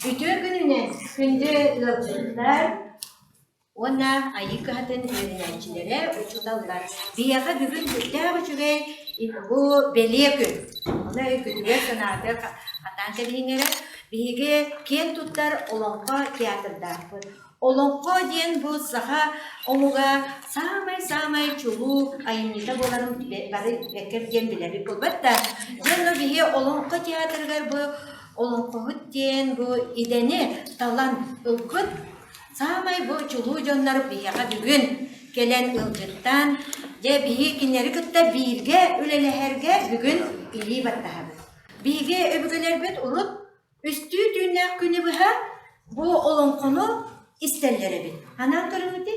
Bütün gününe günde ılgınlar ona ayık hatın öğrencilere uçudalar. Bir yaka bugün güzel uçugay bu belli gün. Ona güzel sanatı hatan tebinlere bir kim tutar olonka tiyatrda. Olonka diyen bu saha omuga samay çubu ayınita bolarım bari bekir diyen bile bir kulbatta. Canlı bir olonka tiyatrgar bu olonka diyen bu ideni talan ılkut. Samay bu çuluğu canlar biyaga bugün gelen ılgıttan de bihi kinleri kıtta birge üleleherge bugün iyi battahabı. Birge öbügeler bet olup üstü dünya günü bu olan konu isterlere bit. Hanan kırmızı.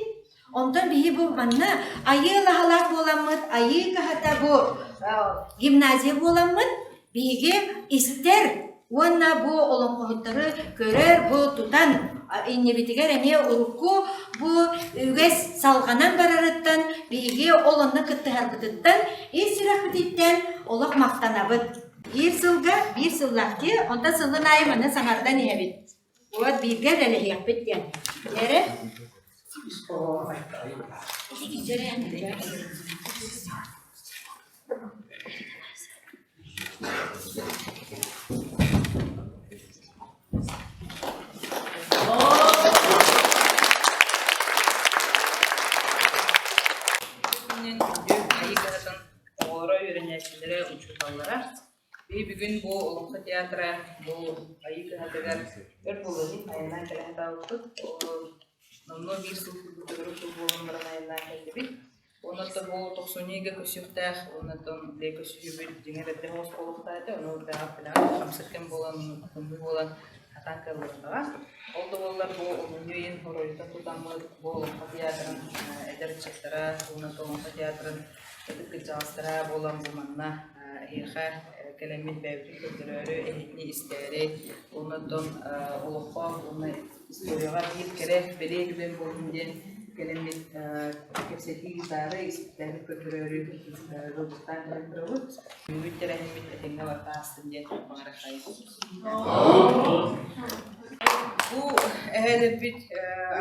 Ondan bihi bu manna ayı lahalak bolamıt, ayı kahata bu gimnaziye bolamıt birge ister. Ona bu olan konutları görer bu tutan İnnebitiger emiye urukku bu üges salganan bararıttan bilgi olanı kıttı hargıtıttan silah bititten olak maktanabıt. Bir sılak ki onda sılın ayımını sanardan yebit. Bu bilgi rele yapıt yani. Nere? Öğrencilere uçurtalara bir gün bu olumlu tiyatra bu ayı kıhatılar bir bulunup ayından kalenta uçtuk onu bir sılfı durup bulunmadan ayından kaldık onu da bu toksoniga köşükte onu da de köşüğü bir dinlerde hoş oluktaydı onu da falan kamsırken bulan hatan kalırlar oldu onlar bu oyun horoyta tutamı bu olumlu tiyatranın ederçeklere onu da olumlu tiyatranın Kecastra bolan bumanna ihar kelemin bevri kötürörü ehitni isteri ondan uluqa onu istoriyaga bir kere bele gülen bolundan kelemin kepseti gitarı isteri kötürörü robutan kötürörü müttere hemit etenga vartasın diye mağarakayı bu ehel bit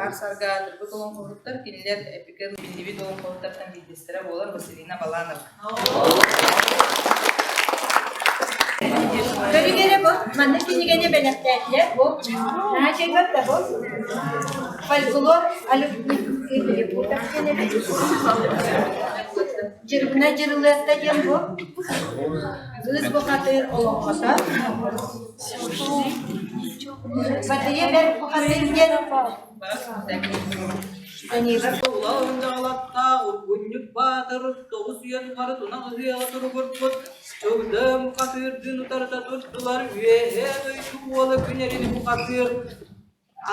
arsargadır bu dolun konuklar kinler epikel bildiği dolun konuklardan bilgistere bolar Vasilina Balanır. Tabii gene bu. Manna kini gene belirttiler bu. Her şey var da bu. Folklor alıp burada gene Cırgına cırılığında gel bu. Kız bu katır olmasa. Batıya ben bu katır gel. Ulağınca alatta utgunluk batır, toğuz yan var tuna ızıya turgurtput. Çögdüm katırdın utarda tuttular, üyehe duydu ola günerini bu katır.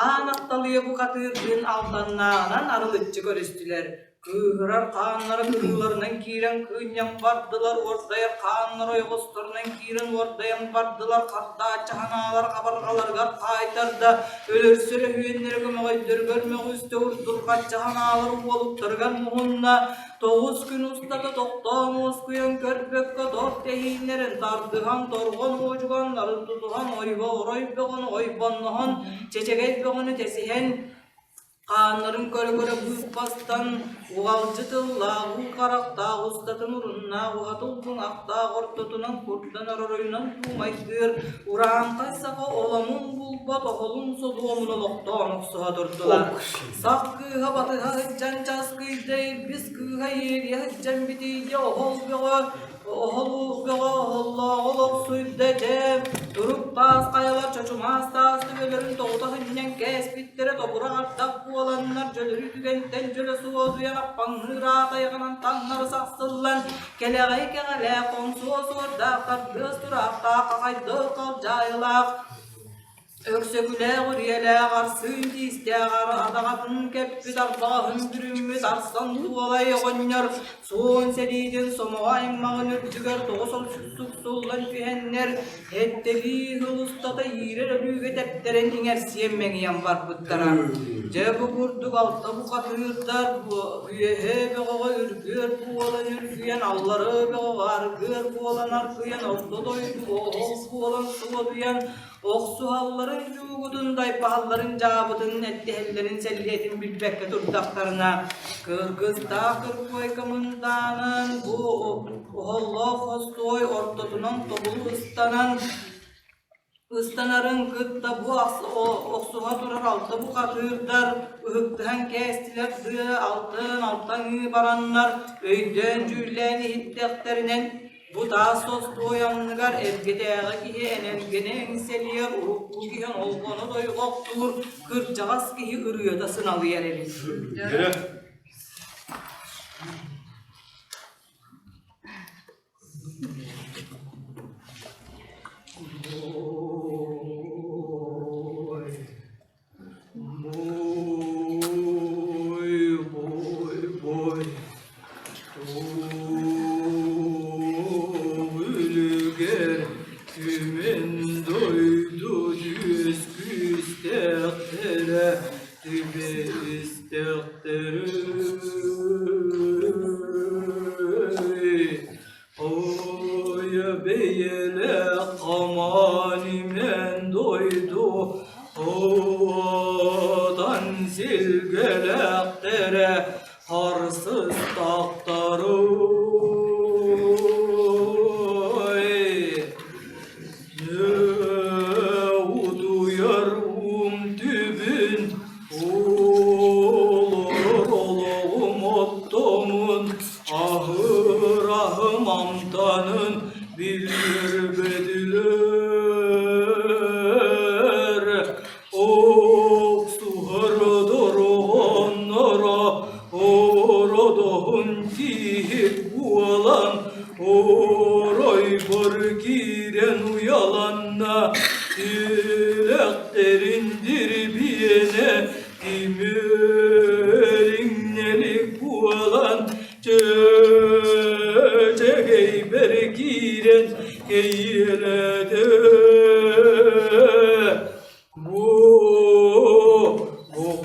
Anaktalıya bu katırdın altanlarından arılıcı görüstüler. Kıhırar kanları kırılarından kiren kınyam vardılar, ortaya kanları yoğuslarından kiren ortayan vardılar, kartta çahanalar, kabargalar kaytarda, ölür süre hüyenleri gömeğidir, görmek üstü vurdurga çahanalar olup tırgan muhunna, 9 gün ustada toktağımız kuyan körpekka dört tehinlerin tardıhan, torğun ucuganların tutuhan, oybeğin oybanlıhan, çeçegeybeğini tesihen, Kanların göre büyük bastan, uğalcıtılla, uğkarakta, ustatın urunna, uğatılgın akta, ortutunan kurttan ararıyla tuğmaydır. Urağın kaysaka olamın bulba, toholun soduğumunu loktanık suha durdular. Sak kıha batıha hıccan çaskı değil, biz kıha yeriye hıccan bitiye ohol beğe, ohol beğe, Allah olok suydece. Durup tas kayalar çoçumaz tastı bölürün toğda hınyan kes bittere topura artak bu olanlar jölürü tügenten jöle su ozu yanap panhıra dayaganan tanları saksıllan keleğay keğale komsu osu dağlar göz durakta kakaydı kal jayılak Öksöküle güriyele garsın diste adağatın keppi darbağın bürümü darslan duvalay gönyer Soğun seliden somuğa immağın ürtüger toğusol sussullan tühenler Etteli hılustata yirer ölüge tepteren dinger siyemmen yan var buttara Cebu kurduk altta bu katırlar bu üyehe beğağa ürgür bu olan ürgüyen alları beğağa argır bu olan argıyen orta doydu bu olan sıva duyan Oksuhalların juğudun daypahalların cabıdın ettihellerin selliyetin bilbekke turdaklarına Kırgız da kırkoykamındanın bu Allah hostoy ortotunun tobulu ıstanarın kıtta bu oksuha durar altta bu katırdar ıhıktıhan kestiler dığı alttan baranlar öyden cülleni hiddekterinen bu da sos doyanlıgar evgedeğe ki enelgene seliyer uğuklu gihen olgonu doyuqtur kırcağız ki ırıyor da sınalı yereli. Harsız taktarı duyar tübün olur ottomun ahır ahım amtanın bilir bediler ok suhar onlara Orodon tihip bualan Oroy bor giren uyalanna Dilekderindir biyene Dimerinnelik bualan Çecegey ber giren Eylede Bu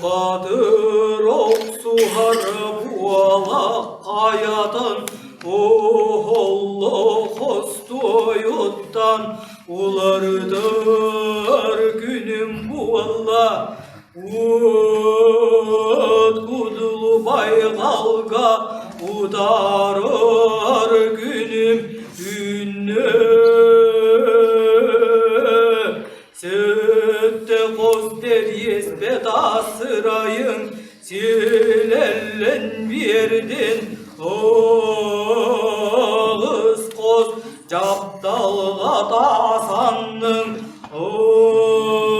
kadır oksuhar buala kayadan Allah hostoyottan ulardır günüm buala kudulu baygalga udarır günüm ünne Sötte koster yesbeta sırayın Silellen bir yerden Ağız koz Capdalga da sandın Ağrıllan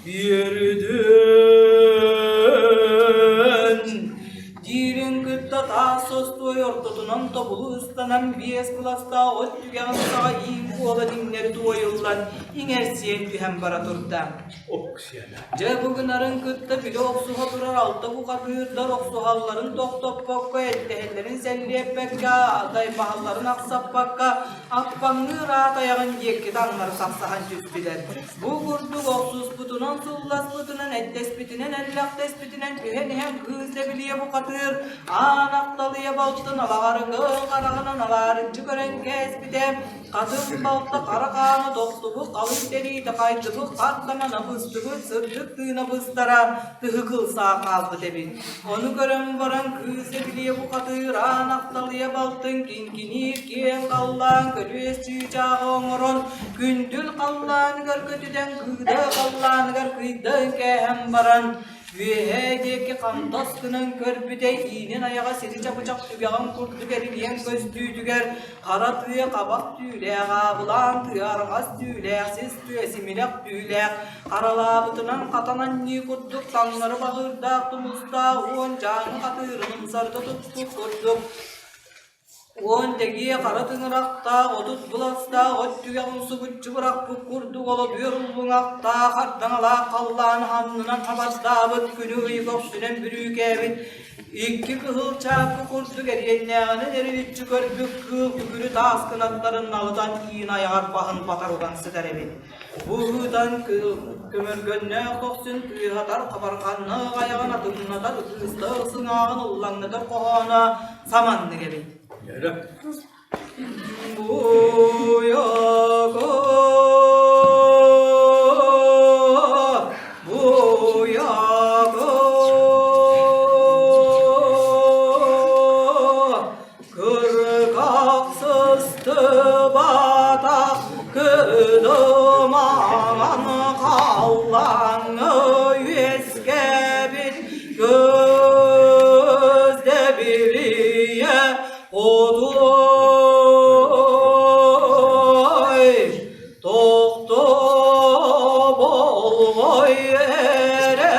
bir yerden Dirin gıtta da sostoy ortotunan topulu ıstanan Biyes klasta ot tügen sağa iyi kuala dinleri tuğayıllan İngersiyen tühem baraturda Cebugün arın kıtta bile oksuha durar altta bu katıyırlar oksuhalların top kokka ettehellerin selliye pekka daypahalların aksap pakka akpanlı rahat ayağın yekki danları saksahan cüzbiler Bu kurduk oksus putunan sullas putunan ettes bitinen ellak des bitinen tühen hem kızle biliye bu katıyır Anaktalıya baltın alağarın karağının alağarıncı gören kes bitem Katın balta karakanı doktubu kalın deri de kaydıbu katlamana bıstıbı sırtık tığına bıstara tıhı kılsa kaldı debin Onu gören varan kızle biliye bu katıyır Anaktalıya baltın kinkinir kiyen kallan kötü esçicağı oğurun Gündül kallan gör kötüden kıydı kallan gör kıydı kehem varan Vühedeki kandaskının körpüde iğnen ayağa seri çapacak tügeğen kurtu gerileyen göz tüydüger Kara tüye kabak tüyle bulan tüye argaz tüyle ses tüye similak tüyle Karalabıtınan katanan ni kurduk tanları bağırdak tumuzda on canı katırının sarda tuttuk kurduk On tegiye kara tınırakta, otut bulasta, ot tügeğin subutçu bırak bu kurdu olu duyurulun akta, hardan ala kallan hanlınan habasta, bıt günü uykok sünen bürük evin. İki kıhıl çapı kurdu geriyenleğini derilitçi körbük kıl tükürü tas kınakların nalıdan iğin ayağır bahın batarudan sıdır evin. Bu hıdan kömür gönne koksun tüy hatar kabarkanlı ayağına tımnatar, ıstı sınağın ullanlıdır kohana, samanlı evin. Bu yağı batak kıdıman kallanı yüzge bit gözde biriye oduy tokto bol ere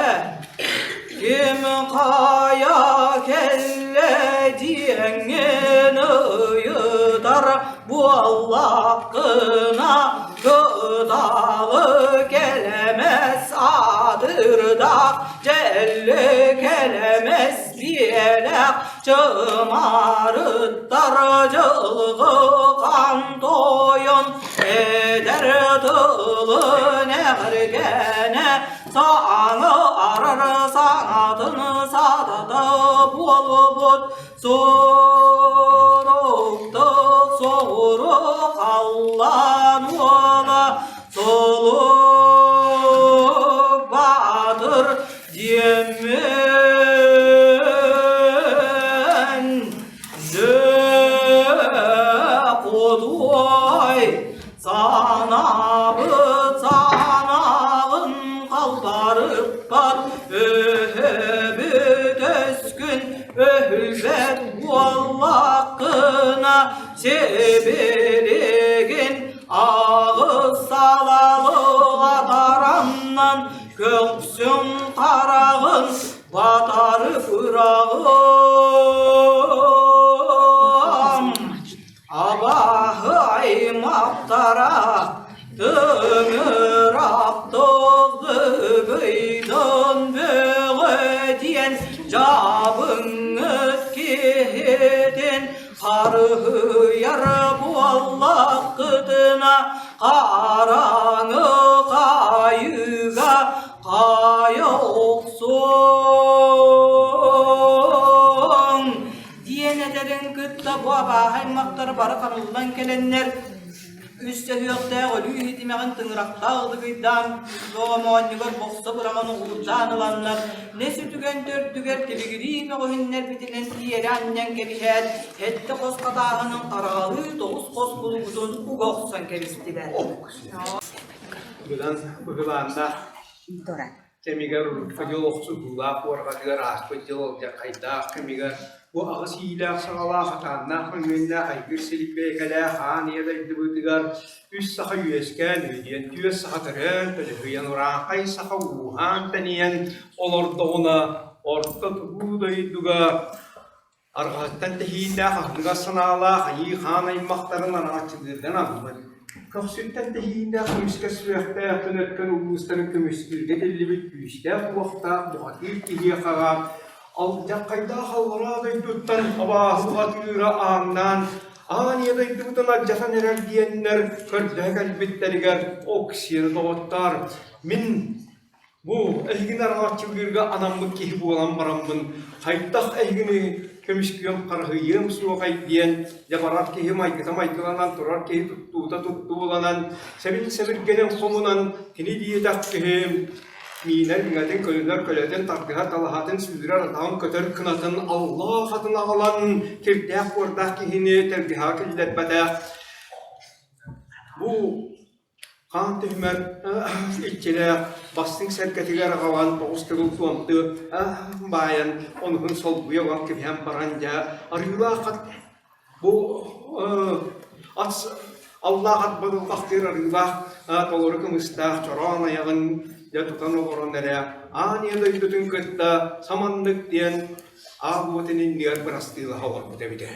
kim kaya kelle diyengeni yudar bu Allah'ına gıdalı gelemez adırda celle gelemez biyelek çımarıttar cılgı kan doyun eder dılı neğirgene sağını arar sanatını sadadı bol bol soruktuk soruk Allah'ın ola soluk badır diyemen ne koduy sanabı sanağın kaldarıp var öhebü teskün öhübet bu Allah'ına sebeligin ağız salalı atarandan göksün karağın batarı fırağım abahı aymaktara dönür aptıldı gıydın böyle diyen cabını kihidin karı yar bu Allah kıdına karanı kayıga kayoksun diyen ederin kıtta bu abahın maktarı barı kanıldan gelenler üstte hüyokta ölü hitimeğin tınıraktağdı gıydan doğamuan yıgır boksa bıraman uğurdan alanlar ne sütügen dörttüger teligirime koyunlar bitinen diyeri annen gebişer hette kos katağının karalı doğuz kos kulugudun ugoksan keristiler Bulan bugulanda kemigar fajoloksu gula porgadigar aspajolja kayda kemigar bu ağasıyla sağala hatanna hıngenna haygır silipbe kala haniyada idibutigar üs saha yüesken ödiyen tües saha teren telefıyan oran kay saha wuhan taniyen olordoğuna orta tuğudayı duga argattan tehida hahlıga sanala hayi hanay maktarından açıdırdan alınır. Kapsütten tehida kümüske sürekte tönetken ulusların kümüskürge telibit büyüşte bu vakta muhatir tihiye kağa alacak kayda hallara da tuttan abahıga tüyüre ağından aniyada iddibutan accasan erer diyenler kördüğe kalbitteriger oksiyonu doğuttar min bu ehgin arağatçı birge anamlık kehi buğulan barambın hayttaq ehgini kömüşküyem karhıyım suğay diyen yabarat kehi maykıta maykılanan turar kehi tuttuğulanan sevil gelen komunan kini diye dakkihim miner mingaten kölüler köleten takdihat alahatın süzdürer atağın kötör kınatın Allah adına alan kirtiyak ordak kehini terdiha killetbete bu kan tühmer ilçile bastın serketiler kalan toğuz kırıl tuamtı bayan onun sol buya olan kibhem paranca arıyla kat bu Allah kat badıl takdir arıyla toluru kımısta çorana yağın ya tutan oranlara aniyada idutun kıtta samandık diyen ağabotinin diğer bırastığıyla hava bitebide.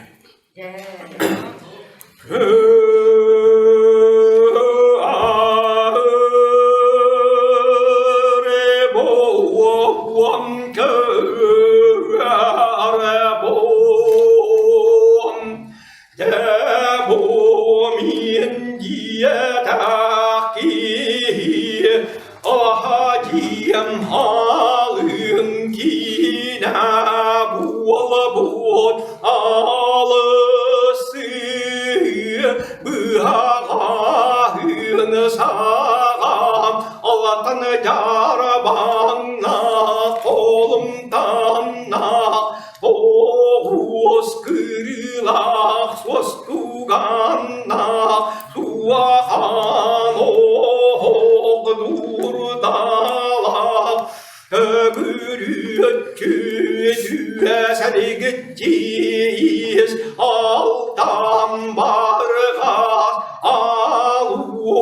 Halın kina buğalabut alısı bıhağın sağam Allah'tan carabanna kolumdan boğuz kırılak sos ganna suahan oğ durdala Gürütçü sergitçiyiz altan bargas aluotum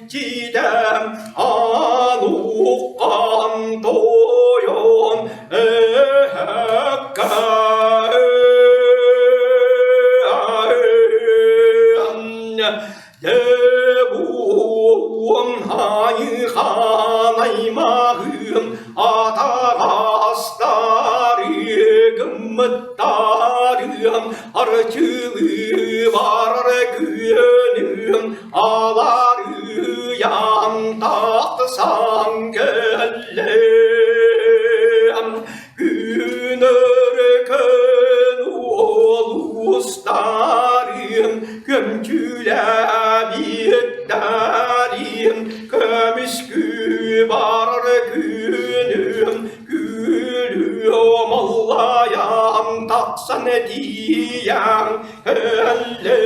içidem alukan toyon Debum hayhanaymahım atağastarım mıttarım harçılı var gönlüm alarıyan taksan gellem günörken olustarım gömçüle bitlerim kömüskü var günüm gülüyorum Allah'ım taksan diyen ellem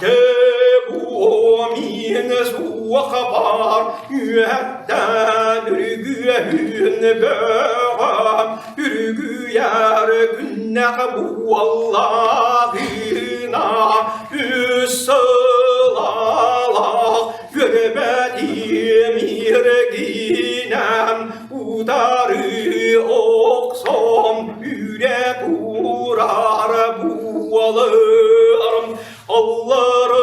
Debumin suakbar yühedden ürgüyün böğüm ürgüyer günnek bu Allah'ına üssılallah Görmedim irginem udarı oksom yürek uğrar bualım Allah'ı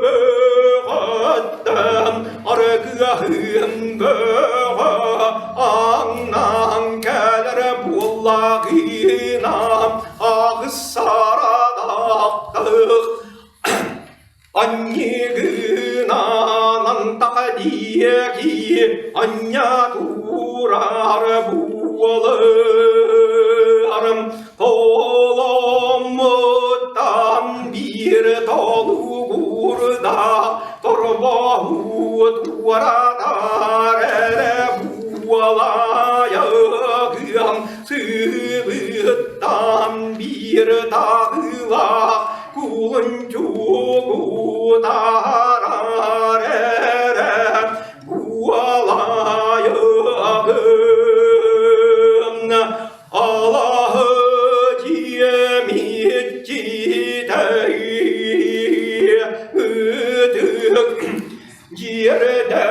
böğütten argahım böğü annan gelir bullağına ağız saradaktık Annigınanan takdiyeki anya durar bualım Kolumdan bir tolu burada torbahu turadar ere bualayağım Sıvıttan bir dağla kuluncuğu tarar ere bualayağım Allah'ı cimitçi teydik Yerde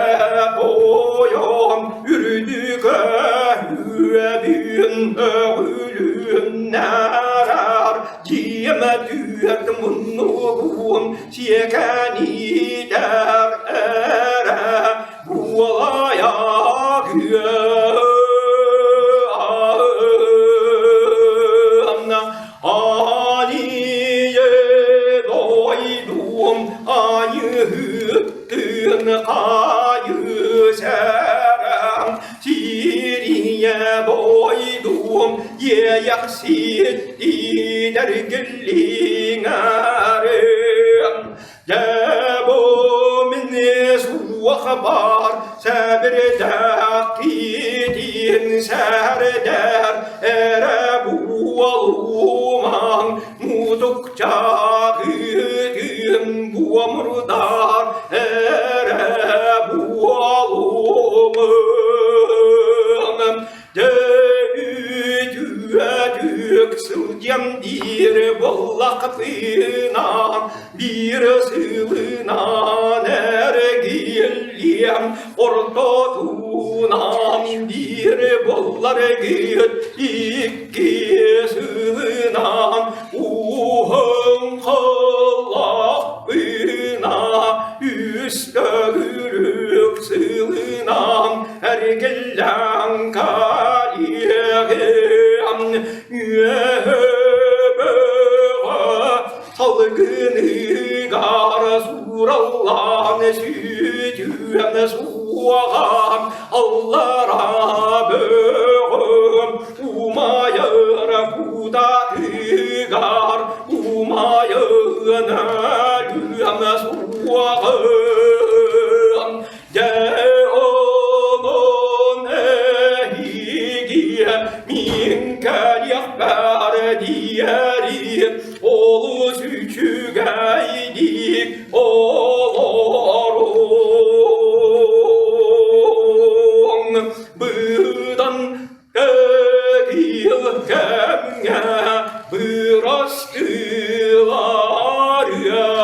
koyum yürüdük öhübün ölüm nerer Cime düğet munnum şekeni der ere bualaya Aniye doydum ayı ayı serem Siriye doydum ye yaksitti dergilliğerim Debumin suakbar sabir dakidin serder ere bualuman mutukça gıdım bu murdar ere bualumum Dödük sılcam bir bollak pınan bir sılınan ergilliyem ortotunam bir bollar gıt iki sılınan uhum kallak pına üstörük sılınan ergillen kaliyem salgını gar surallan sütüyen suağam Allah'a böğüm umayır budatıgar umayın ölüm suağım de onun ehigiye min kel yakber diyeri olu süçügeydik olorun bıdan değil kemge bırastılar ya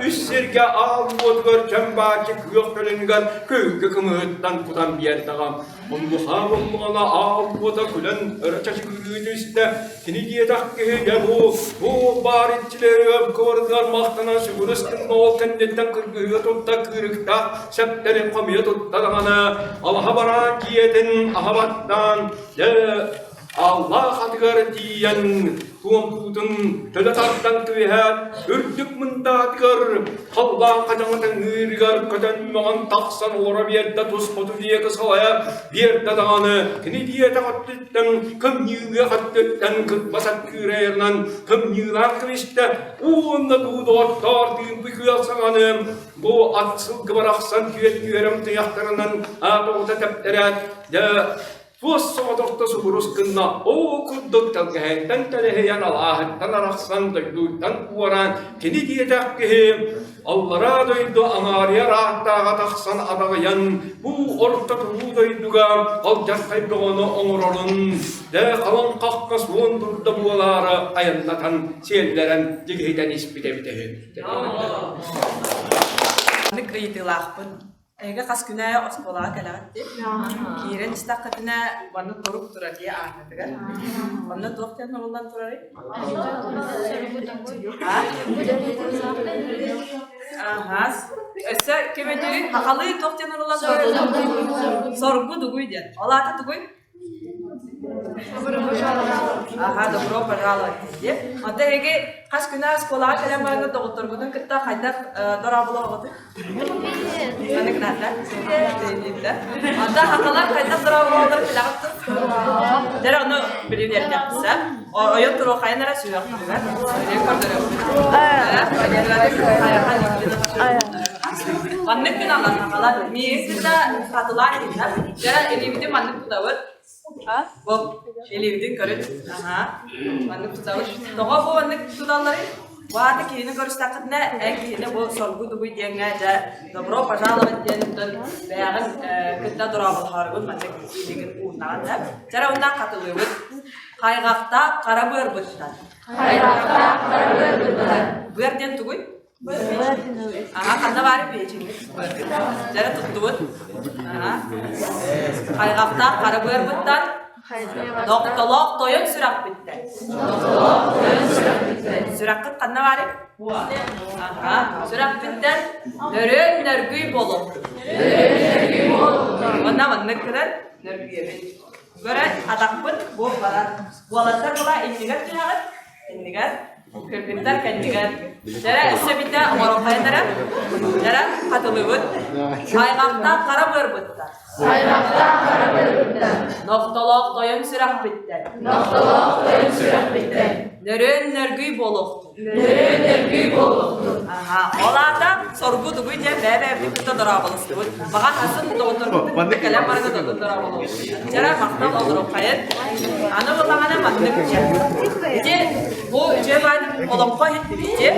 Üsserge ağlıt görkem baki kıyok kölüngen köykü kımıttan kudan bir yer dağım. Onu hamurluğuna ağlıta külen örçaşı gülüdüste kini diye takkihe de bu baritçileri öp kıvırdılar mahtanan sügürüstün ol kendinden kırgıya tutta kırıkta septeri kamiye tutta dağına Allah'a baran diyeten ahabattan Allah hatıgar diyen tuğum töle tarttan tüyhat ürdük mındatıgar Allah kacanatan hırgar kacan mağan taksan ora bir yerde tospotu diye kısaya bir yerde dağını kini diye takattütten kım yığı hattütten kıtbasak küreyerden kım yığlar kıvişte uğunda doğdu attar düğün büküyasanım bu atsıl kıvaraksan küyet küyerem tıyaklarından ağabeyde tepteret Tuos sotohta suurus kena kudut tangehen taleheyan Allah tanarahsan duydutan kuaran kini dia takhe Allah'a duydu anariya rahta taksan adagayan bu orta duyduga alcat kaydoğunu onurun de kalan kakkas wondurda bualara ayannatan siyelleren jigehiten ispite bitehe Nik ıydılaxpın. Ega kas günaya oskola kelatti. Kiren istakatına bana torup tura diye anlatıgar. Bana doktor noldan turari? Aha. Esa kemediri hakalı doktor noldan turari. Sorgu duguy diye. Olata duguy. Aha, dobro pожалуйте. Ата ege kas günah sekolah kalian bana doktor gudun kita kaydak dorabula oldu. Anak nada, tidak. Ata hakalar kaydak dorabula oldu kilakat. Jadi onu beliau yapsa, oyun turu kaya nara sudah kan? Dia kerja. Anak kenal hakalar. Mie kita katulah kita. Jadi ini video mandu tuh bu elivdin görüp aha mandık tutawır toğa bu mandık tutalları vaati kini görüstakıtna ekini bu sorgu dugu diyenge de dobro pajalavat diyeniden beğen kıtta durabıl hargun mandık iligin uğundan da cara undan katılıyor kaygakta kara bör bıttan bör diyen tuguy aha kanda bari peyçin cara tuttuğun aha kaygakta kara bör bıttan Doktorluk toyun sürak bitti. Sürakıt kanna var ya? Aha, sürak bitten nörün nörgüy bolu. Bana manlık kadar nörgüy. Böyle adakpın bu kadar. Bu alatlar bula indigar cihagat. Indigar. Kırpintar kendigar. Jara esse bitte morokayandara. Jara katılıyın. Kaygakta kara börbütta. Noktalok toyun sürak bitti. Nörün nörgüy boluk. Aha, olada sorgu duguy diye bebe bitti durabalısın. Bakan asıl doktor bitti kalem var da durabalı. Jara maktal olur kayın. Ana bulana mantık diye. Diye bu cevap olamka hitti.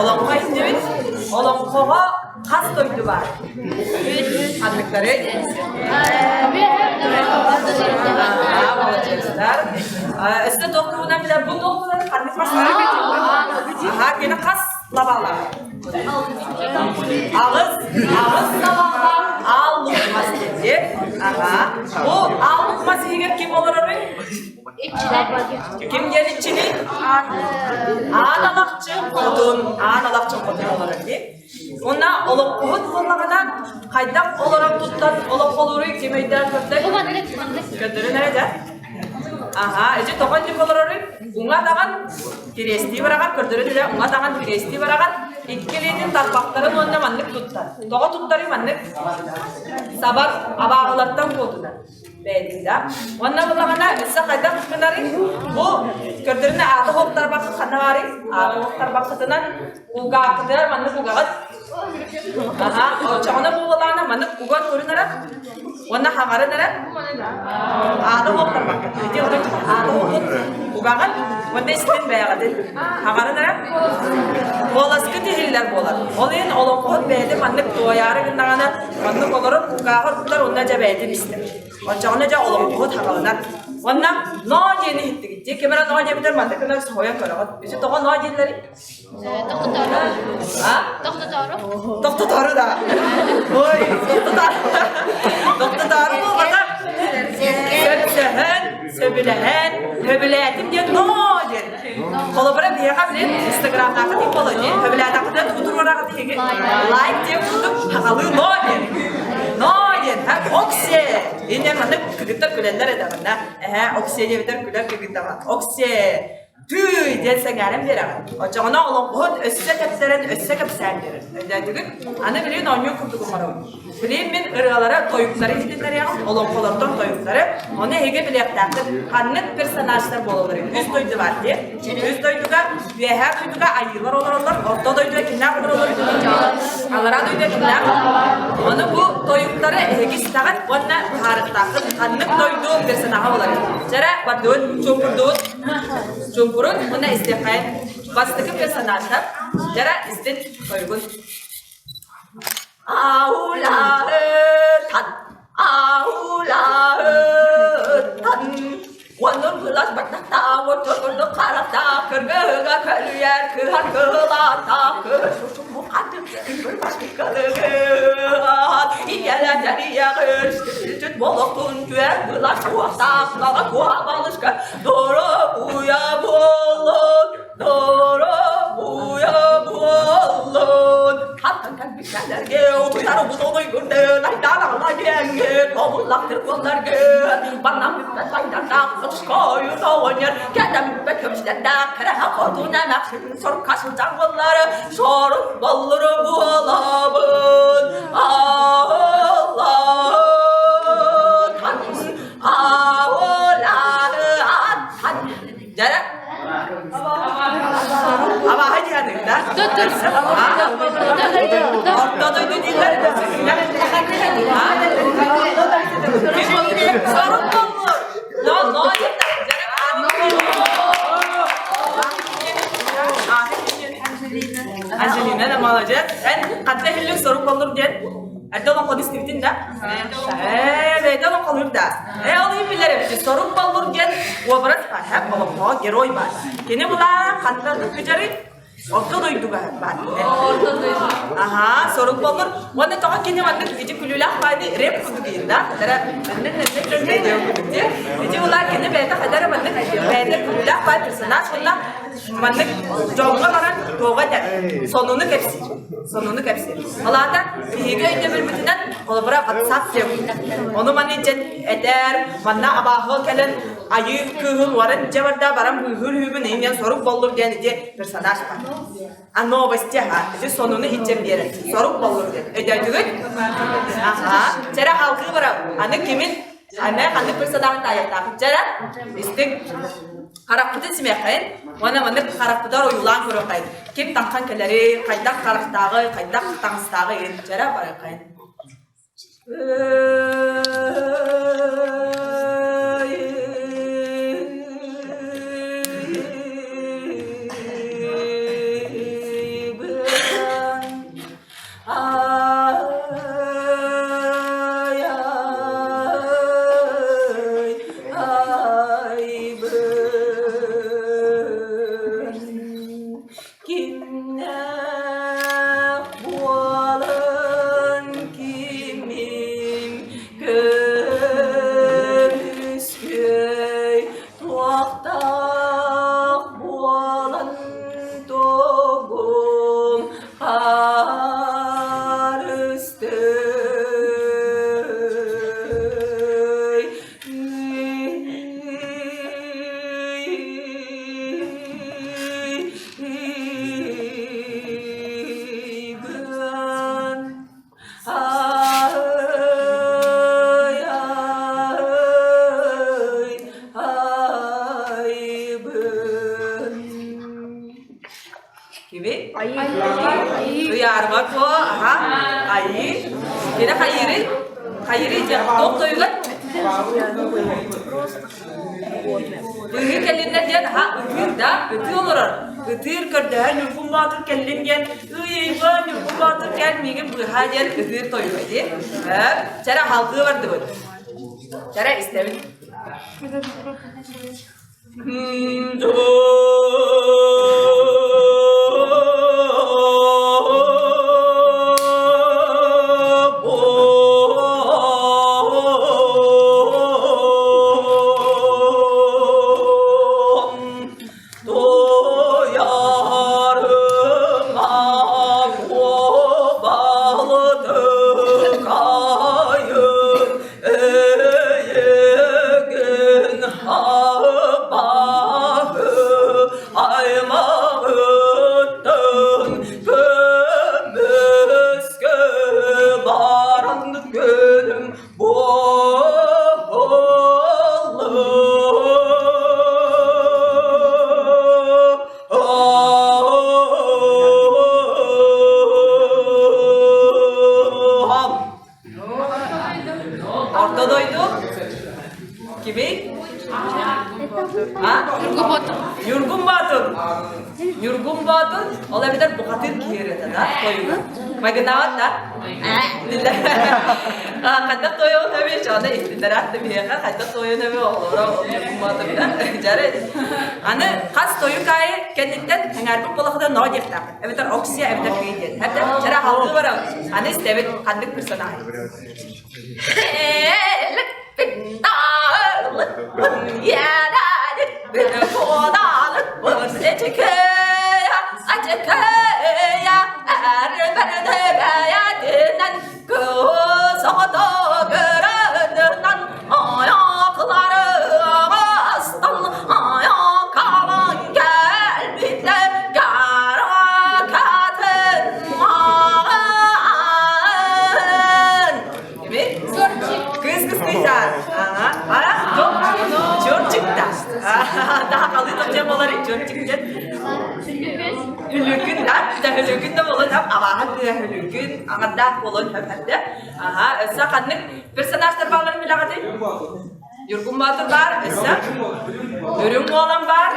Olamka hitti. Olamkoğa kas doydu var. Anlıkları. Işte doktoruna bile bu doktorun kanıt başları geçiyor. Aha gene kas labalar. Ağız labalar. Al lukmas dedi. Aha. Bu al lukmas yiyen kim olur abi? Kim gelin içini? Ağalakçı kodun olur abi. Ona olup kuhut kullanmadan kaydak olarak tuttan olup oluru kimeyden tuttan. Kadını nerede? Aha, ece tokancı kolorori, unga tangan kiresti barakan, kadını nerede? Unga tangan kiresti barakan, ikkilinin tarpakları onda manlık tuttan. Toka tuttarı manlık sabar abağalardan kodular. Bedinde. Ona bulana ise kaydak tutanları bu kadını adı hop tarbak kanaveri, adı hop tarbak tutan uga kadar manlık ugaat Aha, çağına bu olanı manık ugan görünürek, ona hamarınırek, adı oklar bak. Jadi orang adı okut, ugangan, onda istin beyagadın, hamarınırek, bolasıkı tihiller bolar. Olayın olokot beydi manık doyarı gündağına, manık olurun ugağı tutar onda cebeydim istin. O çağına ca olokot hamarınar. Onlar no yeni hitti gitti. Kemera no yeni bitir mantık kadar soğuyan karavat. İşte toğa no yenileri. Doktor doğru da. Oy, doktor doğru mu bana? Söbülehen, höbüleyetim diye no yeni. Kalau bana diye kabulin Instagram'da katayım bolacı. Höbüleyetim kadar tuturmana katayım. Like diye tutup hakalı no yeni. No yeni. Oksiye. Yine mantık kıgıtlar külenler edemem. Oksiye diye biter küler kıgıtlar. Oksiye. Tüy diye sen gelin bir ara. O çağına olan bu össe kapsaren össe kapsardır. Özellikle ana biliyor onyu kurduk umarım. Bileyim ben ırgalara toyukları gidinler ya. Olan kolardan toyukları. Onu hege bileklerdir. Kannet personajlar bolulur. Üst doydu var diye. Üst doyduga ve her doyduga ayılar olurlar. Orta doyduga kimler olur? Alara doyduga kimler? Onu bu toyukları hege istagat ona tarıktakır. Kannet doydu personajı olur. Cara badun çopurdun. Jumburun ona istiqain bastaki personajlar jara istin koygun aula tan wanur gelas batata wanur do karata kerga kaluyar kehan kelata ke susu hati berpasti kelegat iyalah dari yang sejut bolok tunjuan gelas kuasa kalau kuah balaskan doro buya bolon kan bisalar gel taruh butoy gunde lai dana lai gel kamu laktır kollar gel bana müpet lai dana skoyu tawanya kadam bekem standa kara hakotuna naksin sor kasul jangolları sor balları bualabın Allah kan kan jara ama hadi hadi dah ortada dediler de sorun olur no Angelina nama aja kan kata hilang sorun olur diye ada orang kondisi bitin dah beda orang kalau dah orang bilar ya sorun olur diye wabarat paham kalau geroi bah kini mula kata kerjari orta doydu galiba. Aha, sorun olur. Onu daha kini mantık gece kulülah paydı rap kudu giyinda. Tera benden ne diyor kudu. Gece ular kini beda kadar mantık beda kulülah paydı personaj ular mantık jonglaran toga der. Sonunu kepsi. Alada higa ince bir bütünden kolabora WhatsApp diyor. Onu manıcın eder, manna abahı kelen ayı kıhıl varın cevarda baram hür hübün ingen sorun olur diye personaj var. Ano basti ha, itu sonunu içem diye. Sorun olur diye. Ödeyecek. Aha, cara halkı var. Anne kimin? Anne kandı personaj tayat tak. Cara istek karakter simekayın. Ona manık karakter oyulan görüyorkayın. Kim takkan keleri, kaydak karakterı, kaydak tangstarı cara barakayın. duyarmak o. Aha. Ayı. Yine hayırı tok toyulan. Bugün gelinler diyen ha ötür da ötür olur. Ötür kadar nüfum batır gelingen. Uyuyor nüfum batır gelmeyen bu hacer ötür toyuyor diye. Cara halkı vardı bu. Cara istemin. Yurgum Batur, olabilir bu katil kiri da koyuyor. Magnat da. Kadar toyu tabii şu anda iktidar tabii ya kadar toyu tabii olur. Yurgum Batur da. Cari. Anne kas toyu kay kendinden hengar bu kadar no diyecek. Evet oksiye evet kıydı. Hatta cara halkı var. Anne istevet kandık personaj. Ya da bir kodalık bu seçkaya açıkaya erberde beyadinden kısada göründen ayakları aslan ayak alan gelbinde garakatın gibi kız kızlar çok çıktı. Daha kalıyor topçamaları çok çıktı. Hülükün de hülükün de bolun hem avahat de hülükün angadda bolun heperde. Aha, esa kanlık personajlar bağlarını bilakatı. Yurgum Batur var, esa. Dürüm olan var.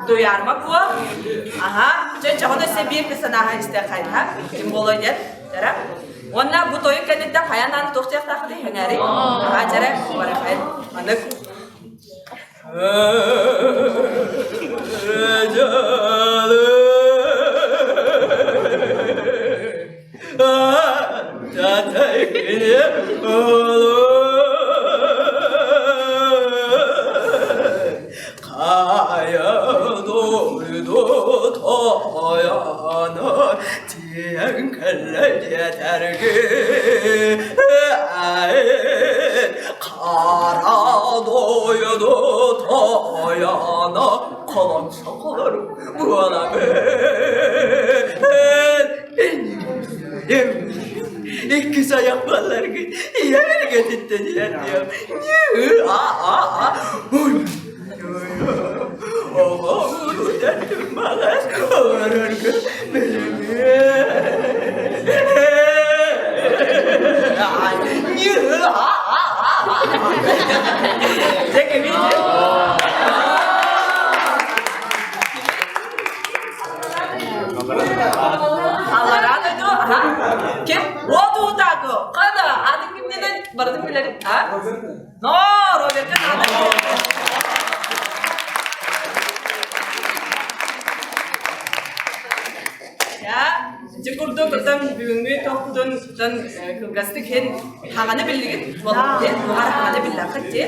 Duyarmak var. Aha, çabuk ise bir personaj işte kayda. Kim bolun yer, cara. Onlar bu toyu kendinde kayanan tokçak taktı hengari. Acara barafay anlık. Kara doydu tayana kalan şakalarım bu ana ben kısa yapmalar ki yemin getirdi diye bunu derdim bana öğrenir Allah razı olsun. Kim? Waduh tago. Kada adik kimden berarti bilang ah? No, Robert kan ada. Ya, cukup kita bingung tohutun dan kegastik hen hangannya bilik, walau dia hangannya bilik kerja.